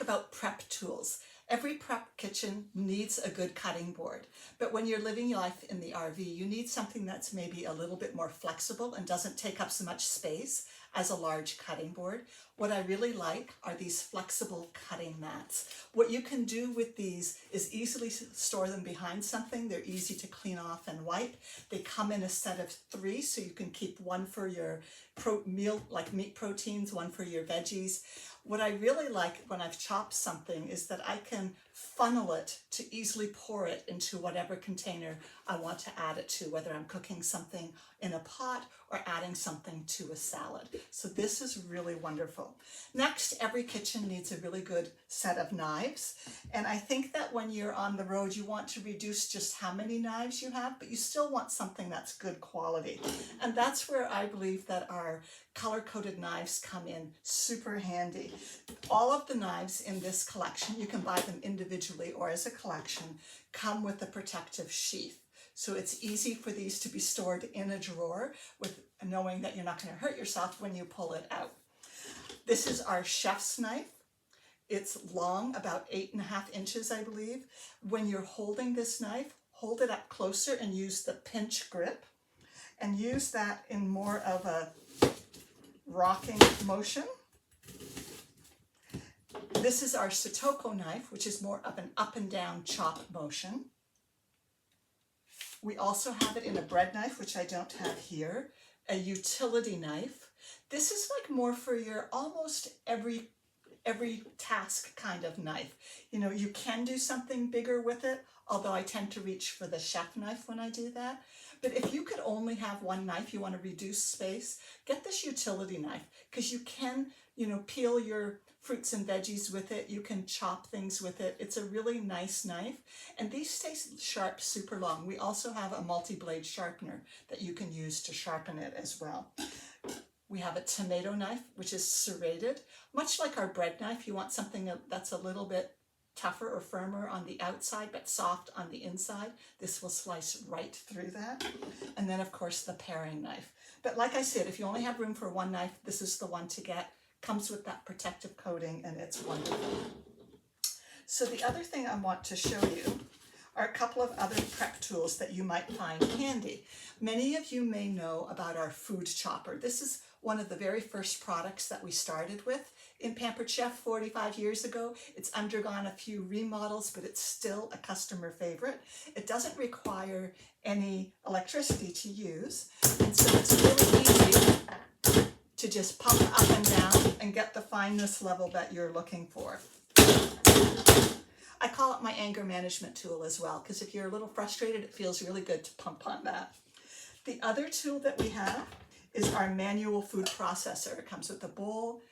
about prep tools. Every prep kitchen needs a good cutting board, but when you're living life in the RV, you need something that's maybe a little bit more flexible and doesn't take up so much space as a large cutting board. What I really like are these flexible cutting mats. What you can do with these is easily store them behind something. They're easy to clean off and wipe. They come in a set of 3, so you can keep one for your meal, like meat proteins, one for your veggies. What I really like when I've chopped something is that I can funnel it to easily pour it into whatever container I want to add it to, whether I'm cooking something in a pot or adding something to a salad. So this is really wonderful. Next, every kitchen needs a really good set of knives. And I think that when you're on the road, you want to reduce just how many knives you have, but you still want something that's good quality. And that's where I believe that our color-coded knives come in super handy. All of the knives in this collection, you can buy them individually or as a collection, come with a protective sheath. So it's easy for these to be stored in a drawer with knowing that you're not going to hurt yourself when you pull it out. This is our chef's knife. It's long, about 8.5 inches, I believe. When you're holding this knife, hold it up closer and use the pinch grip, and use that in more of a rocking motion. This is our Satoko knife, which is more of an up and down chop motion. We also have it in a bread knife, which I don't have here, a utility knife. This is like more for your almost every task kind of knife. You know, you can do something bigger with it, although I tend to reach for the chef knife when I do that. But if you could only have one knife, you want to reduce space, get this utility knife, because you can, you know, peel your fruits and veggies with it. You can chop things with it. It's a really nice knife, and these stay sharp super long. We also have a multi-blade sharpener that you can use to sharpen it as well. We have a tomato knife, which is serrated. Much like our bread knife, you want something that's a little bit tougher or firmer on the outside, but soft on the inside. This will slice right through that. And then, of course, the paring knife. But like I said, if you only have room for one knife, this is the one to get. Comes with that protective coating, and it's wonderful. So the other thing I want to show you are a couple of other prep tools that you might find handy. Many of you may know about our food chopper. This is one of the very first products that we started with in Pampered Chef 45 years ago. It's undergone a few remodels, but it's still a customer favorite. It doesn't require any electricity to use, and so it's really easy to just pump up and down and get the fineness level that you're looking for. I call it my anger management tool as well, because if you're a little frustrated, it feels really good to pump on that. The other tool that we have is our manual food processor. It comes with a bowl,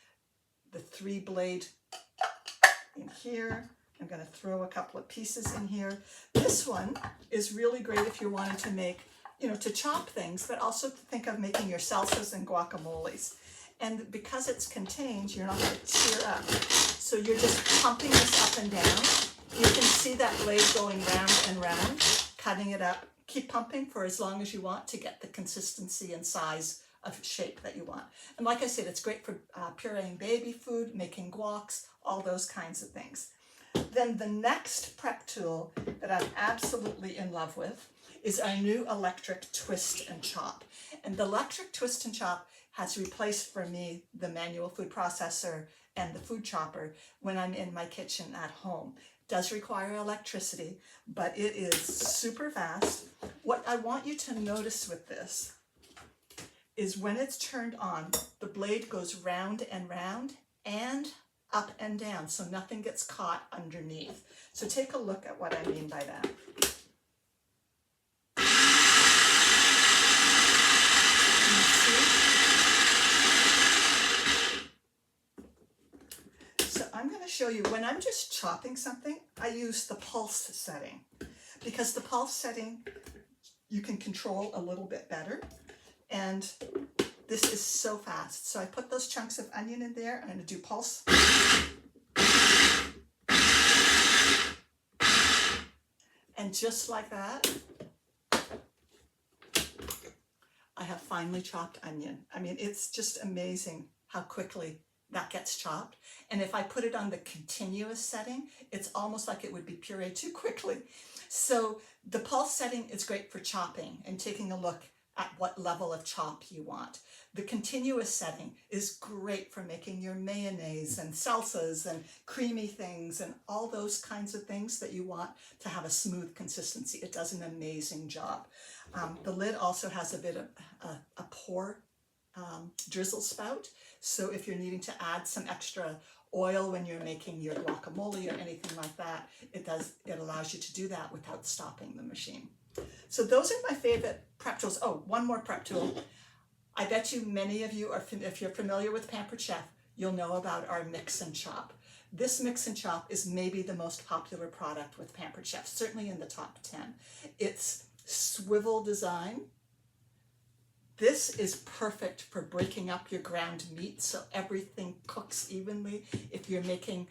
the 3-blade in here. I'm going to throw a couple of pieces in here. This one is really great if you're wanting to make, you know, to chop things, but also to think of making your salsas and guacamoles. And because it's contained, you're not going to tear up. So you're just pumping this up and down. You can see that blade going round and round, cutting it up. Keep pumping for as long as you want to get the consistency and size of shape that you want. And like I said, it's great for pureeing baby food, making guacs, all those kinds of things. Then the next prep tool that I'm absolutely in love with is our new electric twist and chop. And the electric twist and chop has replaced for me the manual food processor and the food chopper when I'm in my kitchen at home. It does require electricity, but it is super fast. What I want you to notice with this is when it's turned on, the blade goes round and up and down, so nothing gets caught underneath. So take a look at what I mean by that. Can you see? So I'm going to show you, when I'm just chopping something, I use the pulse setting, because the pulse setting you can control a little bit better, and this is so fast. So I put those chunks of onion in there. I'm going to do pulse. And just like that, I have finely chopped onion. I mean, it's just amazing how quickly that gets chopped. And if I put it on the continuous setting, it's almost like it would be pureed too quickly. So the pulse setting is great for chopping and taking a look at what level of chop you want. The continuous setting is great for making your mayonnaise and salsas and creamy things and all those kinds of things that you want to have a smooth consistency. It does an amazing job. The lid also has a bit of a pour drizzle spout. So if you're needing to add some extra oil when you're making your guacamole or anything like that, it allows you to do that without stopping the machine. So those are my favorite prep tools. Oh, one more prep tool. I bet you many of you are, if you're familiar with Pampered Chef, you'll know about our mix and chop. This mix and chop is maybe the most popular product with Pampered Chef, certainly in the top 10. It's swivel design. This is perfect for breaking up your ground meat so everything cooks evenly. If you're making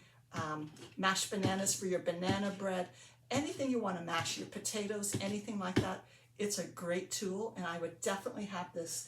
mashed bananas for your banana bread, anything you want to mash, your potatoes, anything like that, it's a great tool, and I would definitely have this